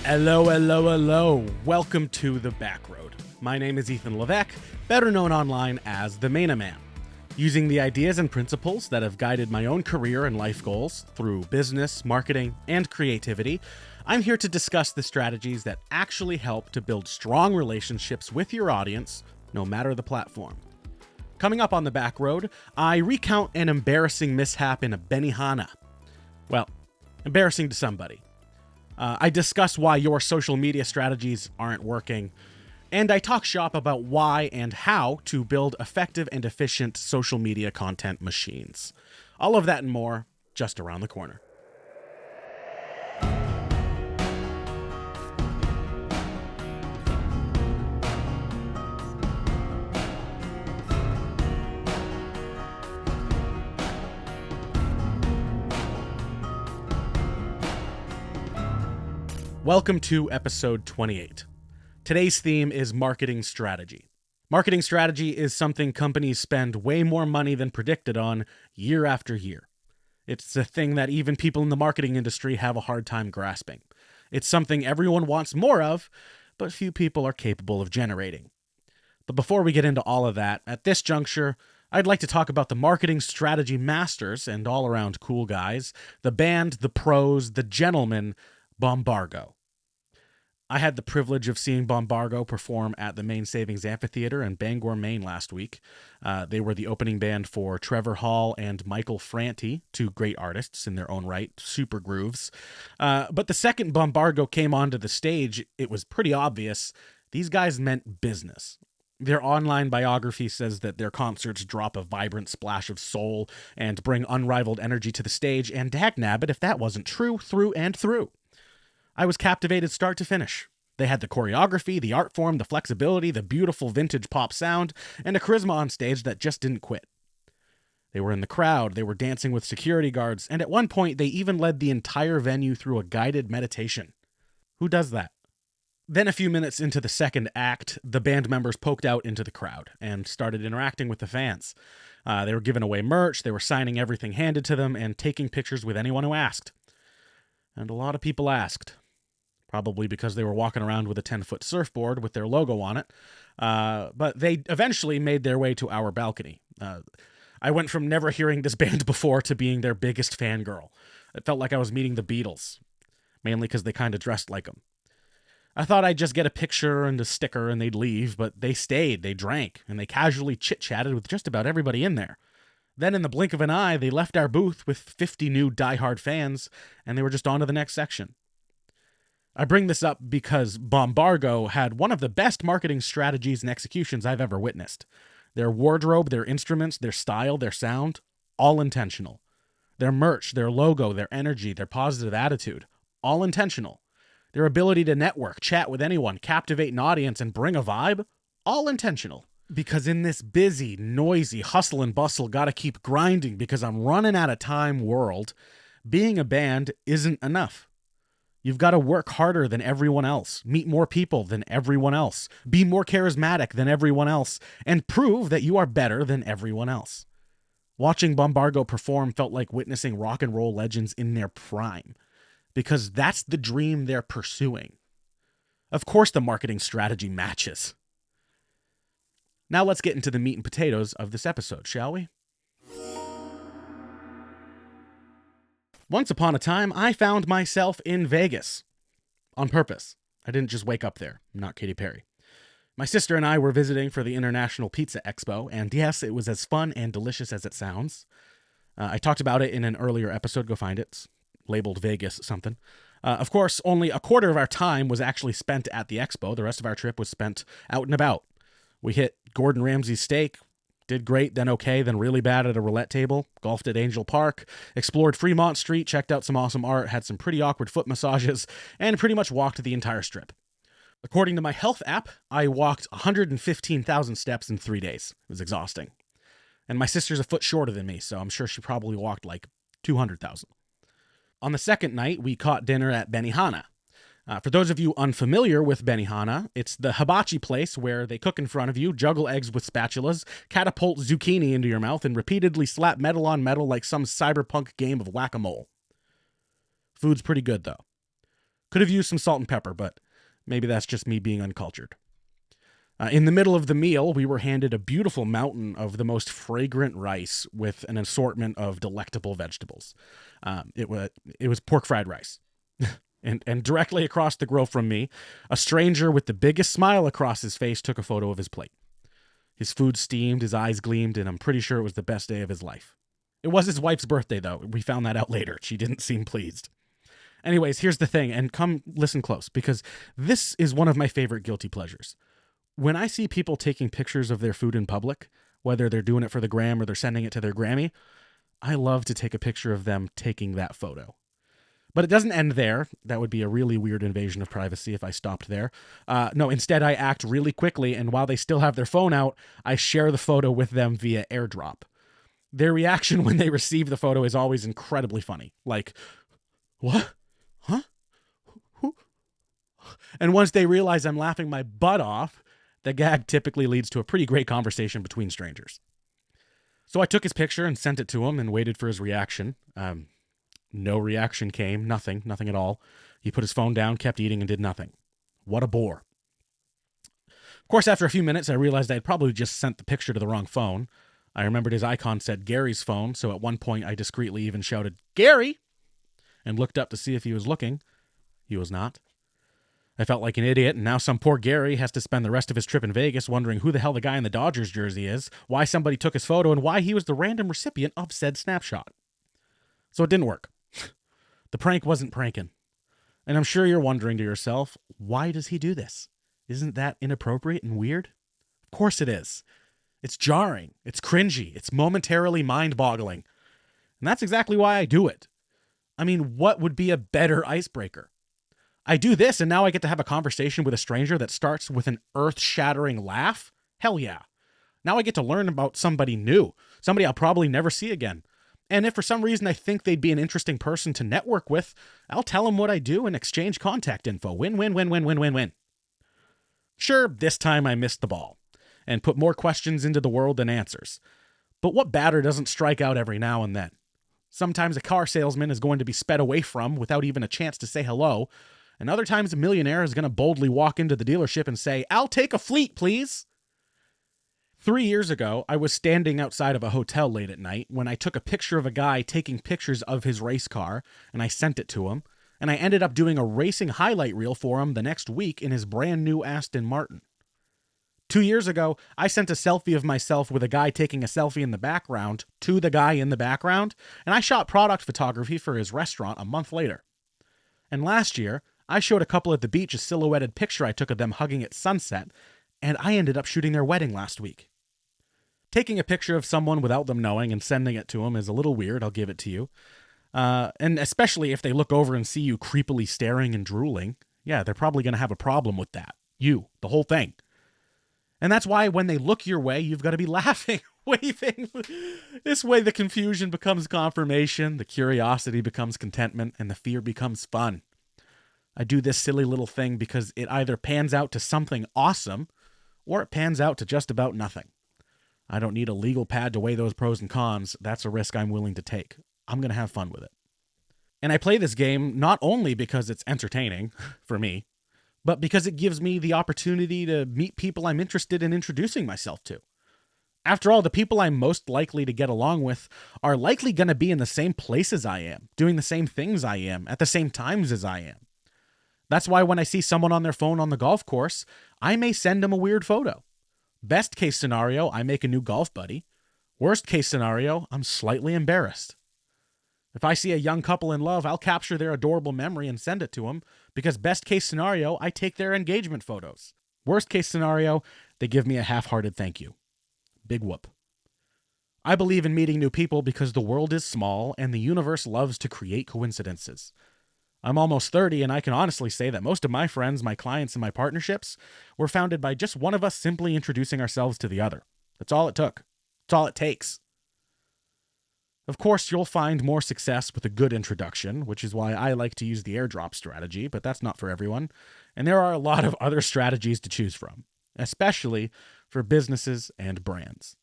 Hello, hello, hello. Welcome to The Backroad. My name is Ethan Levesque, better known online as The Main Man. Using the ideas and principles that have guided my own career and life goals through business, marketing, and creativity, I'm here to discuss the strategies that actually help to build strong relationships with your audience, no matter the platform. Coming up on The Backroad, I recount an embarrassing mishap in a Benihana. Well, embarrassing to somebody. I discuss why your social media strategies aren't working, and I talk shop about why and how to build effective and efficient social media content machines. All of that and more just around the corner. Welcome to episode 28. Today's theme is marketing strategy. Marketing strategy is something companies spend way more money than predicted on year after year. It's a thing that even people in the marketing industry have a hard time grasping. It's something everyone wants more of, but few people are capable of generating. But before we get into all of that, at this juncture, I'd like to talk about the marketing strategy masters and all-around cool guys, the band, the pros, the gentlemen, Bombargo. I had the privilege of seeing Bombargo perform at the Maine Savings Amphitheater in Bangor, Maine last week. They were the opening band for Trevor Hall and Michael Franti, two great artists in their own right, super grooves. But the second Bombargo came onto the stage, it was pretty obvious these guys meant business. Their online biography says that their concerts drop a vibrant splash of soul and bring unrivaled energy to the stage, and dagnabbit if that wasn't true through and through. I was captivated start to finish. They had the choreography, the art form, the flexibility, the beautiful vintage pop sound, and a charisma on stage that just didn't quit. They were in the crowd, they were dancing with security guards, and at one point they even led the entire venue through a guided meditation. Who does that? Then a few minutes into the second act, the band members poked out into the crowd and started interacting with the fans. They were giving away merch, they were signing everything handed to them, and taking pictures with anyone who asked. And a lot of people asked. Probably because they were walking around with a 10-foot surfboard with their logo on it. But they eventually made their way to our balcony. I went from never hearing this band before to being their biggest fangirl. It felt like I was meeting the Beatles, mainly because they kind of dressed like them. I thought I'd just get a picture and a sticker and they'd leave, but they stayed, they drank, and they casually chit-chatted with just about everybody in there. Then in the blink of an eye, they left our booth with 50 new diehard fans, and they were just on to the next section. I bring this up because Bombargo had one of the best marketing strategies and executions I've ever witnessed. Their wardrobe, their instruments, their style, their sound, all intentional. Their merch, their logo, their energy, their positive attitude, all intentional. Their ability to network, chat with anyone, captivate an audience, and bring a vibe, all intentional. Because in this busy, noisy, hustle and bustle, gotta keep grinding because I'm running out of time world, being a band isn't enough. You've got to work harder than everyone else, meet more people than everyone else, be more charismatic than everyone else, and prove that you are better than everyone else. Watching Bombargo perform felt like witnessing rock and roll legends in their prime, because that's the dream they're pursuing. Of course the marketing strategy matches. Now let's get into the meat and potatoes of this episode, shall we? Once upon a time, I found myself in Vegas. On purpose. I didn't just wake up there. I'm not Katy Perry. My sister and I were visiting for the International Pizza Expo, and yes, it was as fun and delicious as it sounds. I talked about it in an earlier episode. Go find it. It's labeled Vegas something. Of course, only a quarter of our time was actually spent at the expo. The rest of our trip was spent out and about. We hit Gordon Ramsay's steak, did great, then okay, then really bad at a roulette table, golfed at Angel Park, explored Fremont Street, checked out some awesome art, had some pretty awkward foot massages, and pretty much walked the entire strip. According to my health app, I walked 115,000 steps in 3 days. It was exhausting. And my sister's a foot shorter than me, so I'm sure she probably walked like 200,000. On the second night, we caught dinner at Benihana. For those of you unfamiliar with Benihana, it's the hibachi place where they cook in front of you, juggle eggs with spatulas, catapult zucchini into your mouth, and repeatedly slap metal on metal like some cyberpunk game of whack-a-mole. Food's pretty good, though. Could have used some salt and pepper, but maybe that's just me being uncultured. In the middle of the meal, we were handed a beautiful mountain of the most fragrant rice with an assortment of delectable vegetables. It was pork fried rice. And directly across the grill from me, a stranger with the biggest smile across his face took a photo of his plate. His food steamed, his eyes gleamed, and I'm pretty sure it was the best day of his life. It was his wife's birthday, though. We found that out later. She didn't seem pleased. Anyways, here's the thing, and come listen close, because this is one of my favorite guilty pleasures. When I see people taking pictures of their food in public, whether they're doing it for the gram or they're sending it to their Grammy, I love to take a picture of them taking that photo. But it doesn't end there. That would be a really weird invasion of privacy if I stopped there. No, instead I act really quickly, and while they still have their phone out, I share the photo with them via AirDrop. Their reaction when they receive the photo is always incredibly funny. Like, what? Huh? Who? And once they realize I'm laughing my butt off, the gag typically leads to a pretty great conversation between strangers. So I took his picture and sent it to him and waited for his reaction. No reaction came. Nothing at all. He put his phone down, kept eating, and did nothing. What a bore. Of course, after a few minutes, I realized I had probably just sent the picture to the wrong phone. I remembered his icon said Gary's phone, so at one point I discreetly even shouted, "Gary!" and looked up to see if he was looking. He was not. I felt like an idiot, and now some poor Gary has to spend the rest of his trip in Vegas wondering who the hell the guy in the Dodgers jersey is, why somebody took his photo, and why he was the random recipient of said snapshot. So it didn't work. The prank wasn't pranking. And I'm sure you're wondering to yourself, why does he do this? Isn't that inappropriate and weird? Of course it is. It's jarring. It's cringy. It's momentarily mind-boggling. And that's exactly why I do it. I mean, what would be a better icebreaker? I do this, and now I get to have a conversation with a stranger that starts with an earth-shattering laugh? Hell yeah. Now I get to learn about somebody new, somebody I'll probably never see again. And if for some reason I think they'd be an interesting person to network with, I'll tell them what I do and exchange contact info. Win, win, win, win, win, win, win. Sure, this time I missed the ball and put more questions into the world than answers. But what batter doesn't strike out every now and then? Sometimes a car salesman is going to be sped away from without even a chance to say hello, and other times a millionaire is going to boldly walk into the dealership and say, "I'll take a fleet, please." 3 years ago, I was standing outside of a hotel late at night when I took a picture of a guy taking pictures of his race car, and I sent it to him, and I ended up doing a racing highlight reel for him the next week in his brand new Aston Martin. 2 years ago, I sent a selfie of myself with a guy taking a selfie in the background to the guy in the background, and I shot product photography for his restaurant a month later. And last year, I showed a couple at the beach a silhouetted picture I took of them hugging at sunset, and I ended up shooting their wedding last week. Taking a picture of someone without them knowing and sending it to them is a little weird, I'll give it to you. And especially if they look over and see you creepily staring and drooling. Yeah, they're probably going to have a problem with that. You, the whole thing. And that's why when they look your way, you've got to be laughing, waving. This way the confusion becomes confirmation, the curiosity becomes contentment, and the fear becomes fun. I do this silly little thing because it either pans out to something awesome or it pans out to just about nothing. I don't need a legal pad to weigh those pros and cons. That's a risk I'm willing to take. I'm going to have fun with it. And I play this game not only because it's entertaining, for me, but because it gives me the opportunity to meet people I'm interested in introducing myself to. After all, the people I'm most likely to get along with are likely going to be in the same place as I am, doing the same things I am, at the same times as I am. That's why when I see someone on their phone on the golf course, I may send them a weird photo. Best case scenario, I make a new golf buddy. Worst case scenario, I'm slightly embarrassed. If I see a young couple in love, I'll capture their adorable memory and send it to them, because best case scenario, I take their engagement photos. Worst case scenario, they give me a half-hearted thank you. Big whoop. I believe in meeting new people because the world is small and the universe loves to create coincidences. I'm almost 30, and I can honestly say that most of my friends, my clients, and my partnerships were founded by just one of us simply introducing ourselves to the other. That's all it took. That's all it takes. Of course, you'll find more success with a good introduction, which is why I like to use the airdrop strategy, but that's not for everyone. And there are a lot of other strategies to choose from, especially for businesses and brands.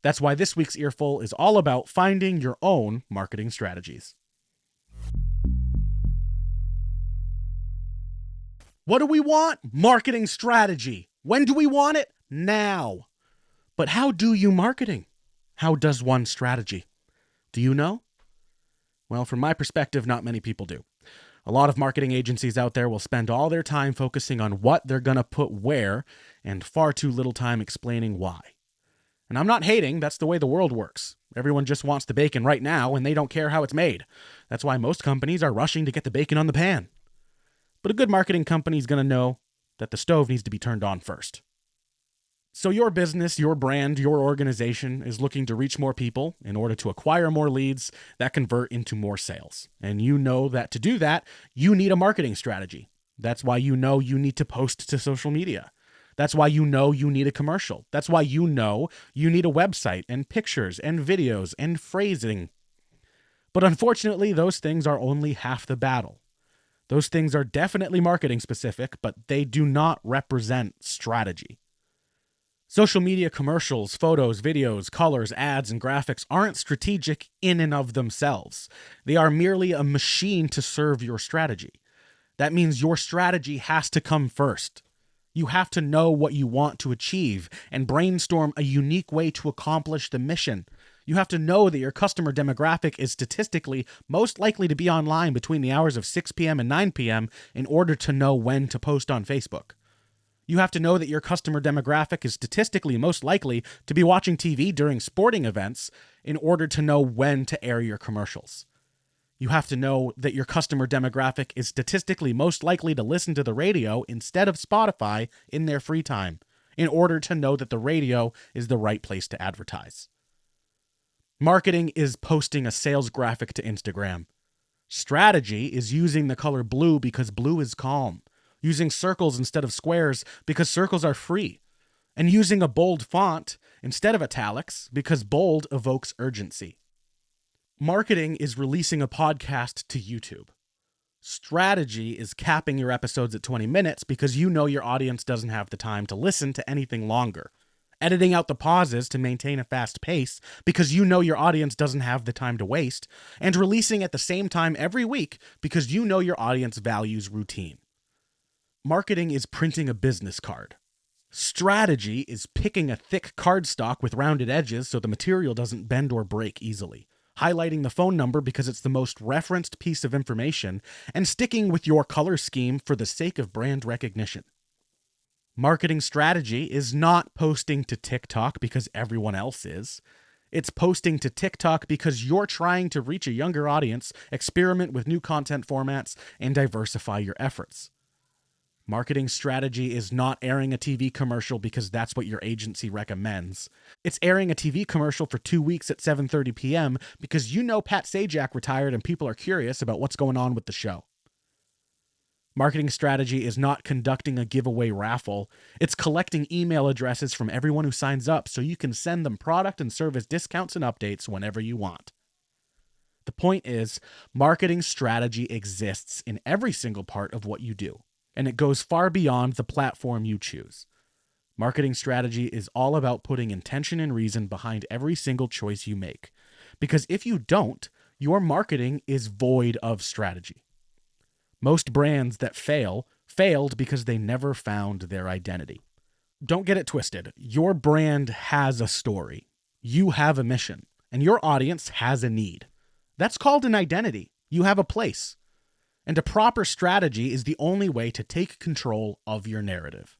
That's why this week's Earful is all about finding your own marketing strategies. What do we want? Marketing strategy. When do we want it? Now. But how do you marketing? How does one strategy? Do you know? Well, from my perspective, not many people do. A lot of marketing agencies out there will spend all their time focusing on what they're going to put where and far too little time explaining why. And I'm not hating, that's the way the world works. Everyone just wants the bacon right now and they don't care how it's made. That's why most companies are rushing to get the bacon on the pan. But a good marketing company is going to know that the stove needs to be turned on first. So your business, your brand, your organization is looking to reach more people in order to acquire more leads that convert into more sales. And you know that to do that, you need a marketing strategy. That's why you know you need to post to social media. That's why you know you need a commercial. That's why you know you need a website and pictures and videos and phrasing. But unfortunately, those things are only half the battle. Those things are definitely marketing specific, but they do not represent strategy. Social media commercials, photos, videos, colors, ads, and graphics aren't strategic in and of themselves. They are merely a machine to serve your strategy. That means your strategy has to come first. You have to know what you want to achieve and brainstorm a unique way to accomplish the mission. You have to know that your customer demographic is statistically most likely to be online between the hours of 6 p.m. and 9 p.m. in order to know when to post on Facebook. You have to know that your customer demographic is statistically most likely to be watching TV during sporting events in order to know when to air your commercials. You have to know that your customer demographic is statistically most likely to listen to the radio instead of Spotify in their free time in order to know that the radio is the right place to advertise. Marketing is posting a sales graphic to Instagram. Strategy is using the color blue because blue is calm. Using circles instead of squares because circles are free, and using a bold font instead of italics because bold evokes urgency. Marketing is releasing a podcast to YouTube. Strategy is capping your episodes at 20 minutes because you know your audience doesn't have the time to listen to anything longer. Editing out the pauses to maintain a fast pace because you know your audience doesn't have the time to waste, and releasing at the same time every week because you know your audience values routine. Marketing is printing a business card. Strategy is picking a thick cardstock with rounded edges so the material doesn't bend or break easily, highlighting the phone number because it's the most referenced piece of information, and sticking with your color scheme for the sake of brand recognition. Marketing strategy is not posting to TikTok because everyone else is. It's posting to TikTok because you're trying to reach a younger audience, experiment with new content formats, and diversify your efforts. Marketing strategy is not airing a TV commercial because that's what your agency recommends. It's airing a TV commercial for 2 weeks at 7:30 p.m. because you know Pat Sajak retired and people are curious about what's going on with the show. Marketing strategy is not conducting a giveaway raffle. It's collecting email addresses from everyone who signs up so you can send them product and service discounts and updates whenever you want. The point is, marketing strategy exists in every single part of what you do. And it goes far beyond the platform you choose. Marketing strategy is all about putting intention and reason behind every single choice you make. Because if you don't, your marketing is void of strategy. Most brands that failed because they never found their identity. Don't get it twisted. Your brand has a story. You have a mission. And your audience has a need. That's called an identity. You have a place. And a proper strategy is the only way to take control of your narrative.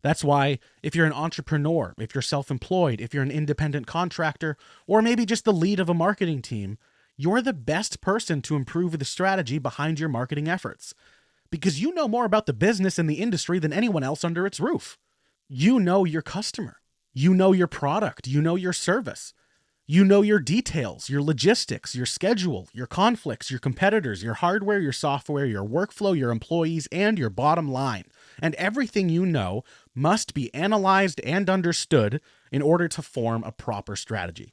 That's why if you're an entrepreneur, if you're self-employed, if you're an independent contractor, or maybe just the lead of a marketing team, you're the best person to improve the strategy behind your marketing efforts. Because you know more about the business and the industry than anyone else under its roof. You know your customer. You know your product. You know your service. You know your details, your logistics, your schedule, your conflicts, your competitors, your hardware, your software, your workflow, your employees, and your bottom line. And everything you know must be analyzed and understood in order to form a proper strategy.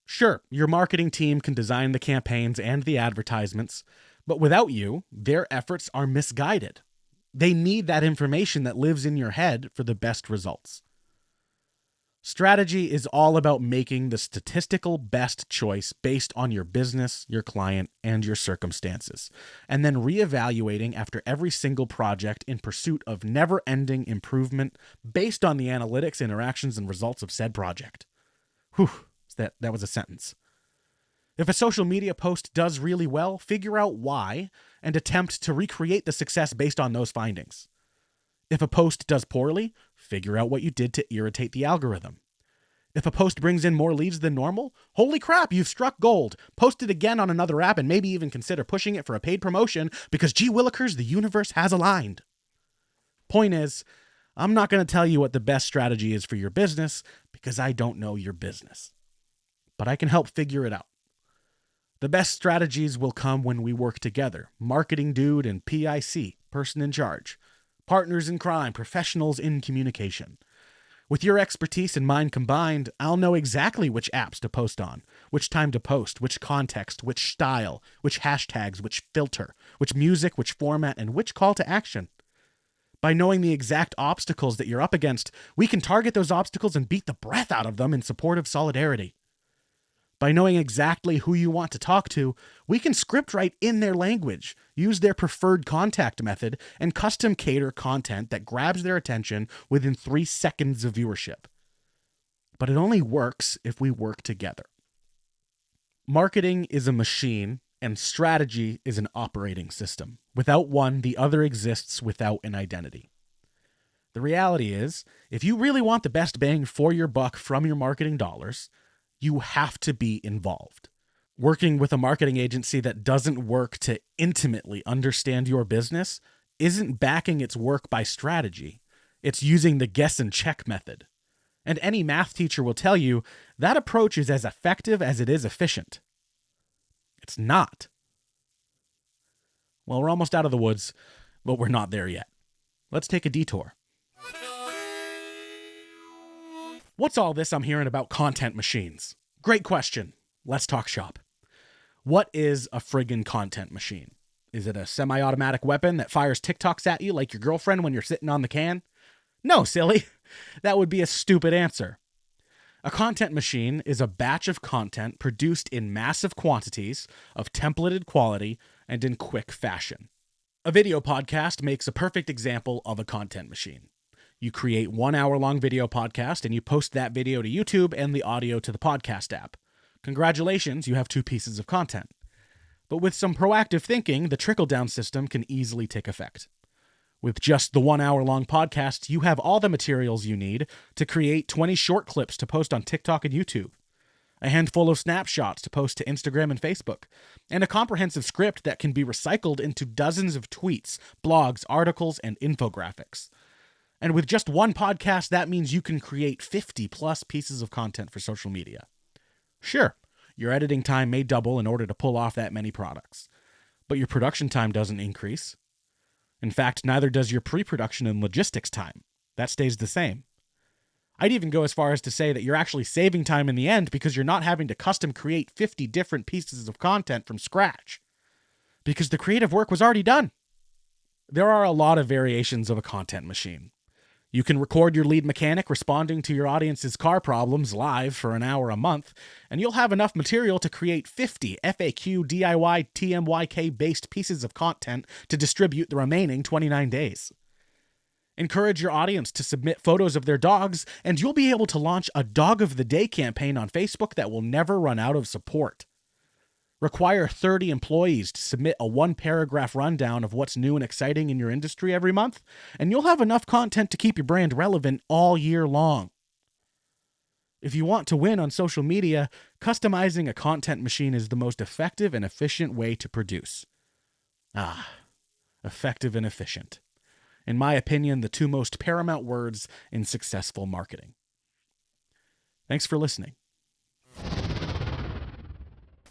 Sure, your marketing team can design the campaigns and the advertisements, but without you, their efforts are misguided. They need that information that lives in your head for the best results. Strategy is all about making the statistical best choice based on your business, your client, and your circumstances, and then reevaluating after every single project in pursuit of never-ending improvement based on the analytics, interactions, and results of said project. Whew, that was a sentence. If a social media post does really well, figure out why and attempt to recreate the success based on those findings. If a post does poorly, figure out what you did to irritate the algorithm. If a post brings in more leads than normal, holy crap, you've struck gold. Post it again on another app and maybe even consider pushing it for a paid promotion because gee willikers, the universe has aligned. Point is, I'm not going to tell you what the best strategy is for your business because I don't know your business. But I can help figure it out. The best strategies will come when we work together. Marketing dude and PIC, person in charge. Partners in crime, professionals in communication. With your expertise and mine combined, I'll know exactly which apps to post on, which time to post, which context, which style, which hashtags, which filter, which music, which format, and which call to action. By knowing the exact obstacles that you're up against, we can target those obstacles and beat the breath out of them in support of solidarity. By knowing exactly who you want to talk to, we can script write in their language, use their preferred contact method, and custom cater content that grabs their attention within 3 seconds of viewership. But it only works if we work together. Marketing is a machine, and strategy is an operating system. Without one, the other exists without an identity. The reality is, if you really want the best bang for your buck from your marketing dollars, you have to be involved. Working with a marketing agency that doesn't work to intimately understand your business isn't backing its work by strategy. It's using the guess and check method. And any math teacher will tell you that approach is as effective as it is efficient. It's not. Well, we're almost out of the woods, but we're not there yet. Let's take a detour. What's all this I'm hearing about content machines? Great question. Let's talk shop. What is a friggin' content machine? Is it a semi-automatic weapon that fires TikToks at you like your girlfriend when you're sitting on the can? No, silly. That would be a stupid answer. A content machine is a batch of content produced in massive quantities, of templated quality, and in quick fashion. A video podcast makes a perfect example of a content machine. You create 1 hour-long video podcast and you post that video to YouTube and the audio to the podcast app. Congratulations, you have 2 pieces of content. But with some proactive thinking, the trickle-down system can easily take effect. With just the 1 hour-long podcast, you have all the materials you need to create 20 short clips to post on TikTok and YouTube, a handful of snapshots to post to Instagram and Facebook, and a comprehensive script that can be recycled into dozens of tweets, blogs, articles, and infographics. And with just one podcast, that means you can create 50 plus pieces of content for social media. Sure, your editing time may double in order to pull off that many products, but your production time doesn't increase. In fact, neither does your pre-production and logistics time. That stays the same. I'd even go as far as to say that you're actually saving time in the end because you're not having to custom create 50 different pieces of content from scratch, because the creative work was already done. There are a lot of variations of a content machine. You can record your lead mechanic responding to your audience's car problems live for an hour a month, and you'll have enough material to create 50 FAQ, DIY, TMYK-based pieces of content to distribute the remaining 29 days. Encourage your audience to submit photos of their dogs, and you'll be able to launch a Dog of the Day campaign on Facebook that will never run out of support. Require 30 employees to submit a 1-paragraph rundown of what's new and exciting in your industry every month, and you'll have enough content to keep your brand relevant all year long. If you want to win on social media, customizing a content machine is the most effective and efficient way to produce. Effective and efficient. In my opinion, the 2 most paramount words in successful marketing. Thanks for listening.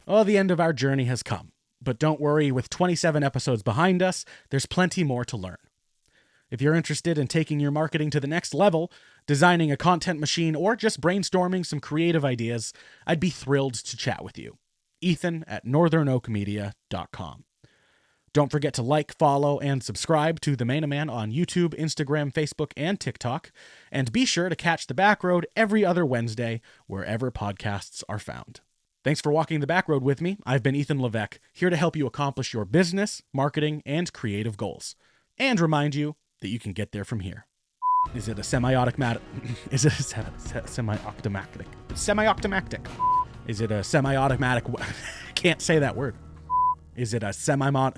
Well, the end of our journey has come, but don't worry, with 27 episodes behind us, there's plenty more to learn. If you're interested in taking your marketing to the next level, designing a content machine, or just brainstorming some creative ideas, I'd be thrilled to chat with you. Ethan@northernoakmedia.com. Don't forget to like, follow, and subscribe to The Main Man on YouTube, Instagram, Facebook, and TikTok. And be sure to catch The Backroad every other Wednesday, wherever podcasts are found. Thanks for walking the back road with me. I've been Ethan Levesque, here to help you accomplish your business, marketing, and creative goals. And remind you that you can get there from here. Is it a semi-automatic? Is it a semi-octomactic? Semi-octomactic. Is it a semi-automatic? Can't say that word. Is it a semi-mon?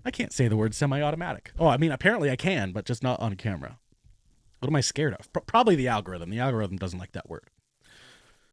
I can't say the word semi-automatic. Oh, I mean, apparently I can, but just not on camera. What am I scared of? Probably the algorithm. The algorithm doesn't like that word.